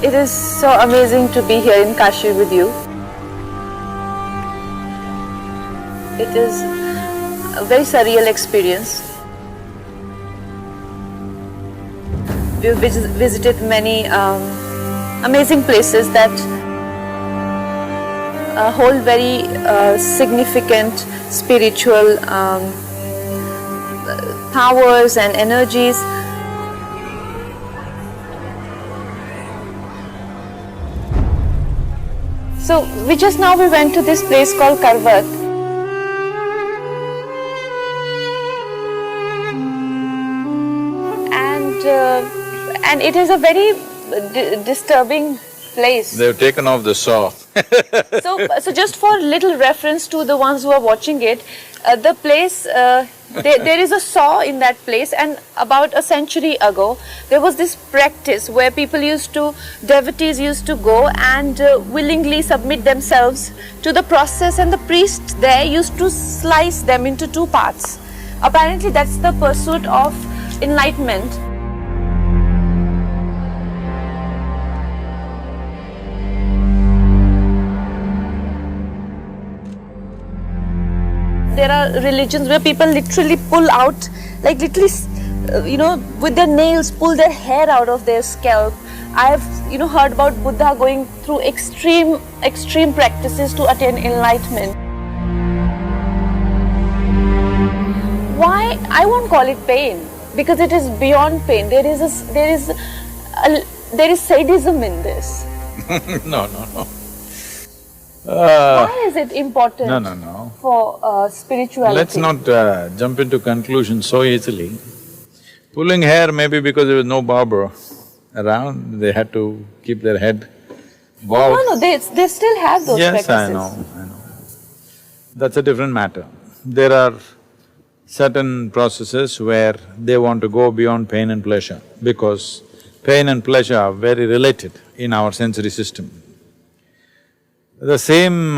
It is so amazing to be here in Kashi with you. It is a very surreal experience. We've visited many amazing places that hold very significant spiritual powers and energies. So we went to this place called Karvat. And it is a very disturbing place. They've taken off the saw. So just for little reference to the ones who are watching it, the place, there is a saw in that place, and about a century ago, there was this practice where devotees used to go and willingly submit themselves to the process, and the priest there used to slice them into two parts. Apparently that's the pursuit of enlightenment. There are religions where people literally pull out, like literally, with their nails, pull their hair out of their scalp. I've, heard about Buddha going through extreme practices to attain enlightenment. Why? I won't call it pain, because it is beyond pain. There is sadism in this. No. Why is it important for spirituality? Let's not jump into conclusions so easily. Pulling hair maybe because there was no barber around, they had to keep their head bald. No, they still have those practices. Yes, I know. That's a different matter. There are certain processes where they want to go beyond pain and pleasure, because pain and pleasure are very related in our sensory system. The same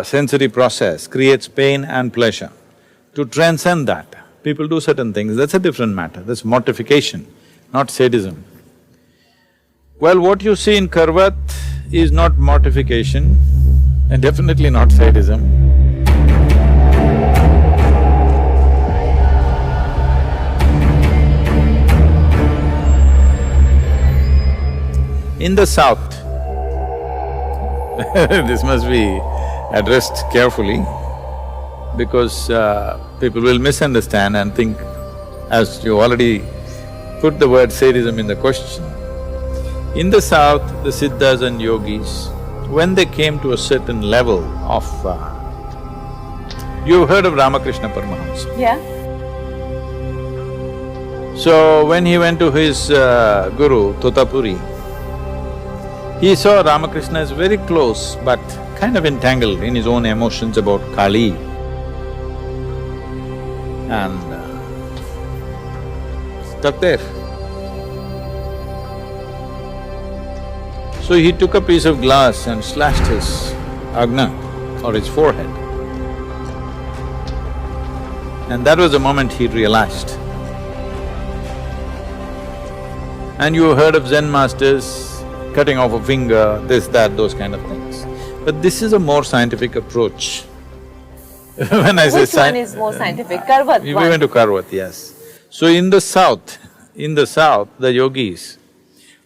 sensory process creates pain and pleasure. To transcend that, people do certain things, that's a different matter, that's mortification, not sadism. Well, what you see in Karvat is not mortification and definitely not sadism. In the south, this must be addressed carefully, because people will misunderstand and think, as you already put the word sadism in the question. In the south, the Siddhas and yogis, when they came to a certain level of… you've heard of Ramakrishna Paramahamsa? Yeah. So, when he went to his guru, Totapuri, he saw Ramakrishna as very close but kind of entangled in his own emotions about Kali. And stuck there. So he took a piece of glass and slashed his agna or his forehead. And that was the moment he realized. And you heard of Zen masters cutting off a finger, this, that, those kind of things. But this is a more scientific approach. When I say… Which one is more scientific? Karvat We one? went to Karvat, yes. So in the south, the yogis,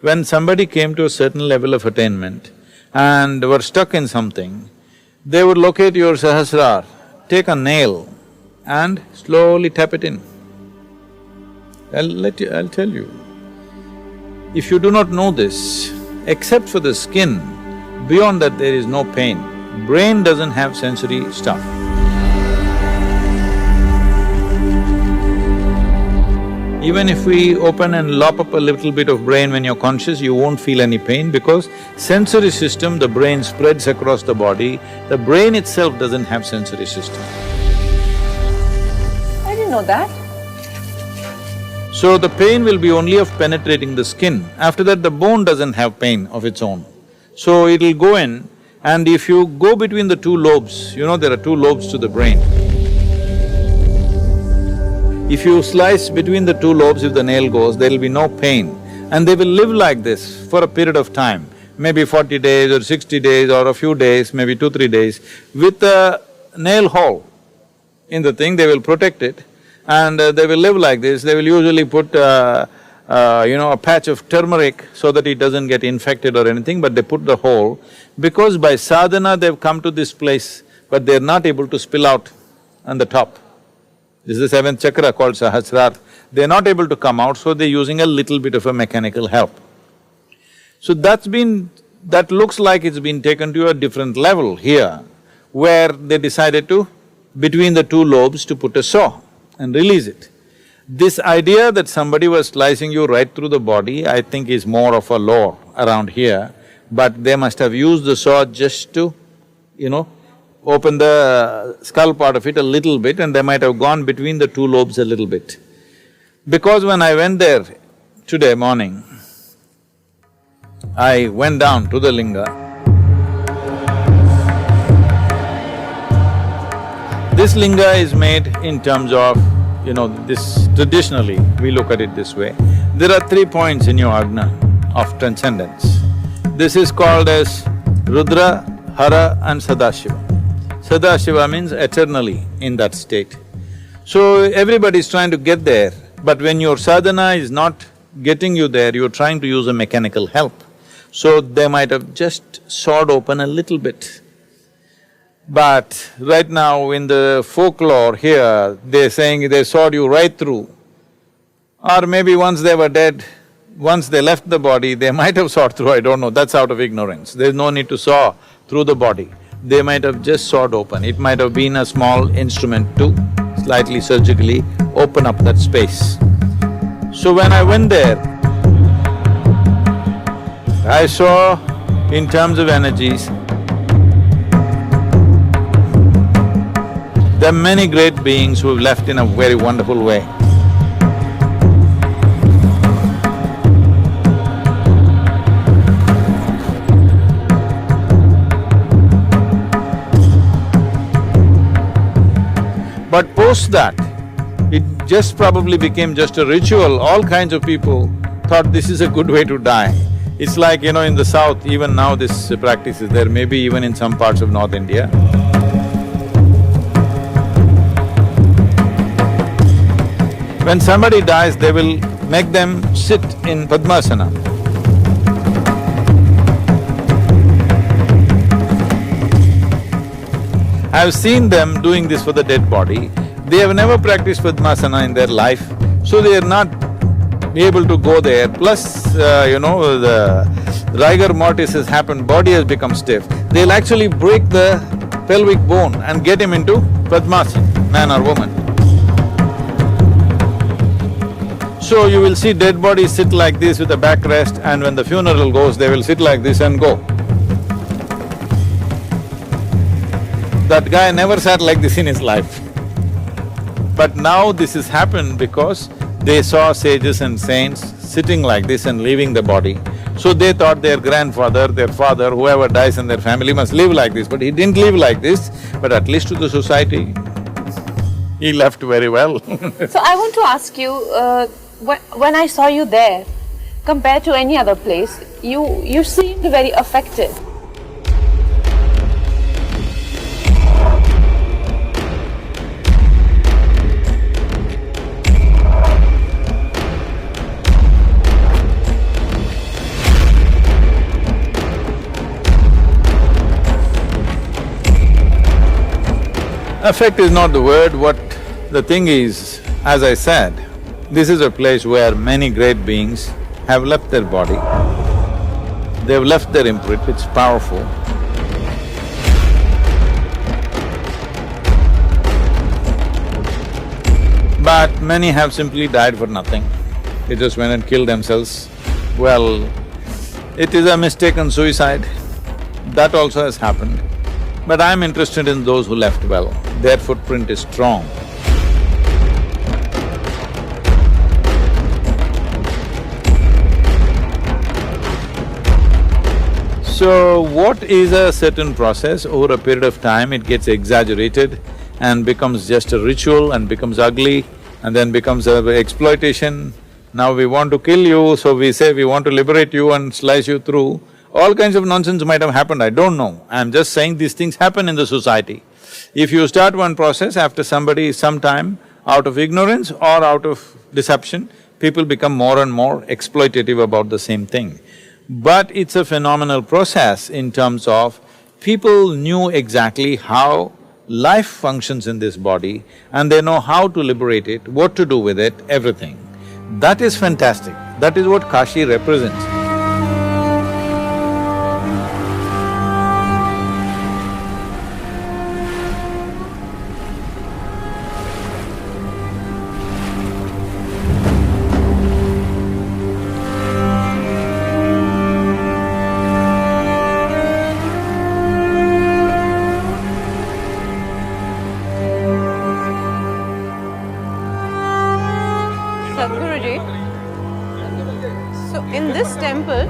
when somebody came to a certain level of attainment and were stuck in something, they would locate your sahasrara, take a nail and slowly tap it in. I'll tell you. If you do not know this, except for the skin, beyond that there is no pain. Brain doesn't have sensory stuff. Even if we open and lop up a little bit of brain when you're conscious, you won't feel any pain, because sensory system, the brain spreads across the body, the brain itself doesn't have sensory system. I didn't know that. So the pain will be only of penetrating the skin. After that, the bone doesn't have pain of its own. So it'll go in, and if you go between the two lobes, there are two lobes to the brain. If you slice between the two lobes, if the nail goes, there'll be no pain. and they will live like this for a period of time, maybe 40 days or 60 days or a few days, maybe 2, 3 days, with a nail hole in the thing, they will protect it and they will live like this. They will usually put a patch of turmeric so that it doesn't get infected or anything, but they put the hole because by sadhana they've come to this place, but they're not able to spill out on the top. This is the seventh chakra called Sahasrara. They're not able to come out, so they're using a little bit of a mechanical help. So that looks like it's been taken to a different level here, where they decided to, between the two lobes, to put a saw and release it. This idea that somebody was slicing you right through the body, I think is more of a lore around here, but they must have used the saw just to, open the skull part of it a little bit, and they might have gone between the two lobes a little bit. Because when I went there today morning, I went down to the linga. This linga is made in terms of, this traditionally, we look at it this way. There are 3 points in your ajna of transcendence. This is called as Rudra, Hara and Sadashiva. Sadashiva means eternally in that state. So everybody is trying to get there, but when your sadhana is not getting you there, you're trying to use a mechanical help. So they might have just sawed open a little bit. But right now in the folklore here, they're saying they sawed you right through. Or maybe once they were dead, once they left the body, they might have sawed through, I don't know, that's out of ignorance. There's no need to saw through the body. They might have just sawed open. It might have been a small instrument to slightly surgically open up that space. So when I went there, I saw in terms of energies, there are many great beings who have left in a very wonderful way. But post that, it just probably became just a ritual. All kinds of people thought this is a good way to die. It's like, in the south, even now this practice is there, maybe even in some parts of North India. When somebody dies, they will make them sit in Padmasana. I've seen them doing this for the dead body. They have never practiced Padmasana in their life, so they are not able to go there. Plus, the rigor mortis has happened, body has become stiff. They'll actually break the pelvic bone and get him into Padmasana, man or woman. So you will see dead bodies sit like this with a backrest, and when the funeral goes, they will sit like this and go. That guy never sat like this in his life. But now this has happened because they saw sages and saints sitting like this and leaving the body. So they thought their grandfather, their father, whoever dies in their family must live like this, but he didn't live like this, but at least to the society, he left very well. So I want to ask you, when I saw you there, compared to any other place, you seemed very affected. Affect is not the word, what the thing is, as I said, this is a place where many great beings have left their body. They've left their imprint, it's powerful. But many have simply died for nothing. They just went and killed themselves. Well, it is a mistaken suicide. That also has happened. But I'm interested in those who left well. Their footprint is strong. So, what is a certain process? Over a period of time, it gets exaggerated and becomes just a ritual and becomes ugly and then becomes exploitation. Now we want to kill you, so we say we want to liberate you and slice you through. All kinds of nonsense might have happened, I don't know. I'm just saying these things happen in the society. If you start one process, after some time, out of ignorance or out of deception, people become more and more exploitative about the same thing. But it's a phenomenal process in terms of people knew exactly how life functions in this body and they know how to liberate it, what to do with it, everything. That is fantastic. That is what Kashi represents. Sadhguruji, so in this temple,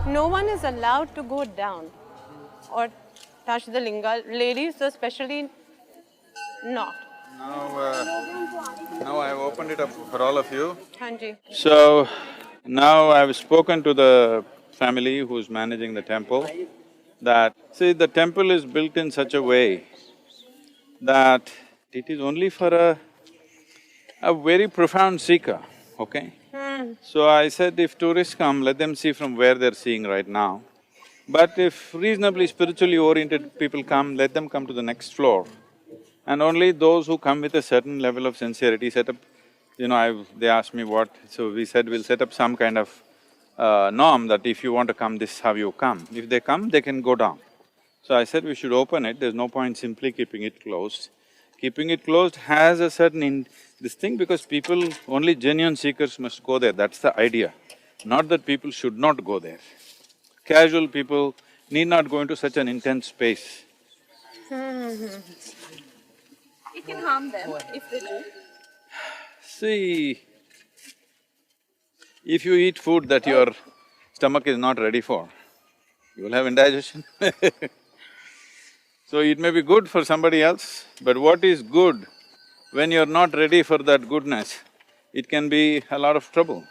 no one is allowed to go down or touch the linga, ladies especially not. Now I've opened it up for all of you. Hanji. So, now I've spoken to the family who's managing the temple that, see, the temple is built in such a way that it is only for a very profound seeker, okay? So I said if tourists come, let them see from where they're seeing right now. But if reasonably spiritually oriented people come, let them come to the next floor. And only those who come with a certain level of sincerity set up, they asked me what, so we said we'll set up some kind of norm that if you want to come, this is how you come. If they come, they can go down. So I said we should open it, there's no point simply keeping it closed. Keeping it closed has a certain this thing because people, only genuine seekers must go there, that's the idea. Not that people should not go there. Casual people need not go into such an intense space. It can harm them if they do. See, if you eat food that your stomach is not ready for, you will have indigestion. So it may be good for somebody else, but what is good, when you're not ready for that goodness, it can be a lot of trouble.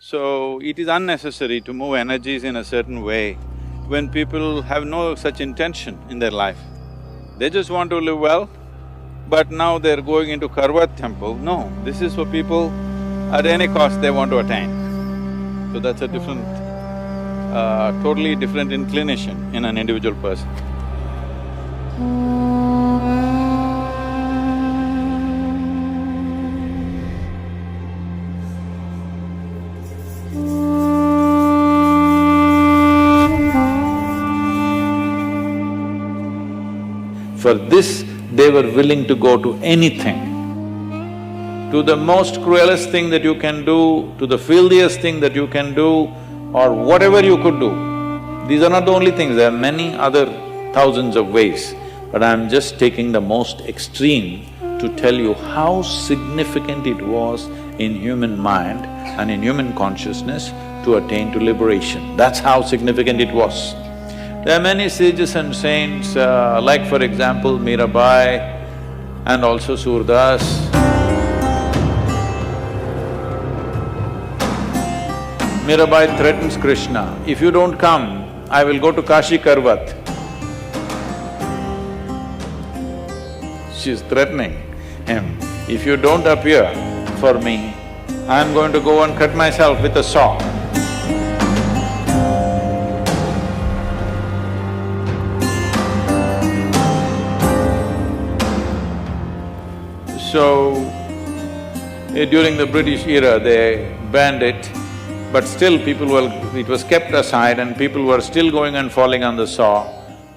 So it is unnecessary to move energies in a certain way when people have no such intention in their life. They just want to live well, but now they're going into Karvat temple. No, this is for people at any cost they want to attain. So that's a different, totally different inclination in an individual person. For this, they were willing to go to anything. To the most cruelest thing that you can do, to the filthiest thing that you can do, or whatever you could do. These are not the only things, there are many other thousands of ways, but I'm just taking the most extreme to tell you how significant it was in human mind and in human consciousness to attain to liberation. That's how significant it was. There are many sages and saints, like for example Mirabai and also Surdas. Mirabai threatens Krishna, if you don't come, I will go to Kashi Karvat. She's threatening him, if you don't appear for me, I'm going to go and cut myself with a saw. So, during the British era, they banned it, but still it was kept aside and people were still going and falling on the saw.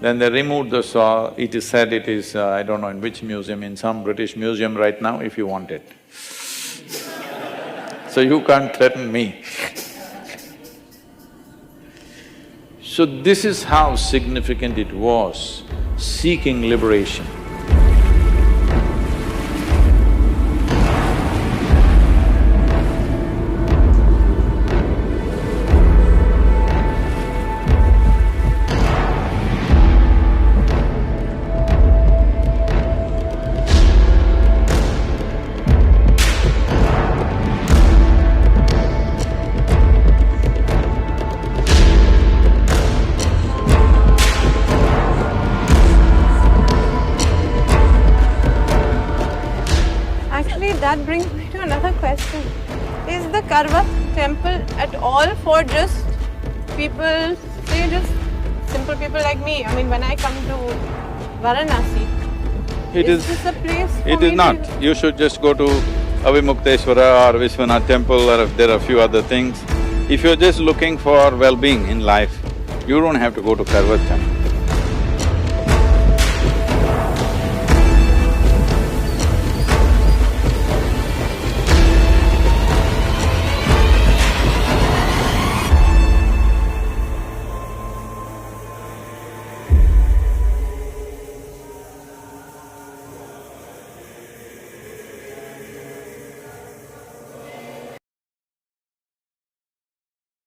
Then they removed the saw, it is said it is, I don't know in which museum, in some British museum right now if you want it. So you can't threaten me. So this is how significant it was, seeking liberation. that brings me to another question. Is the Karvat temple at all for just people, say just simple people like me? I mean, when I come to Varanasi, is this a place for It me is to- not. You should just go to Avimukteshwara or Vishwanath temple, or if there are a few other things. If you're just looking for well-being in life, you don't have to go to Karvat temple.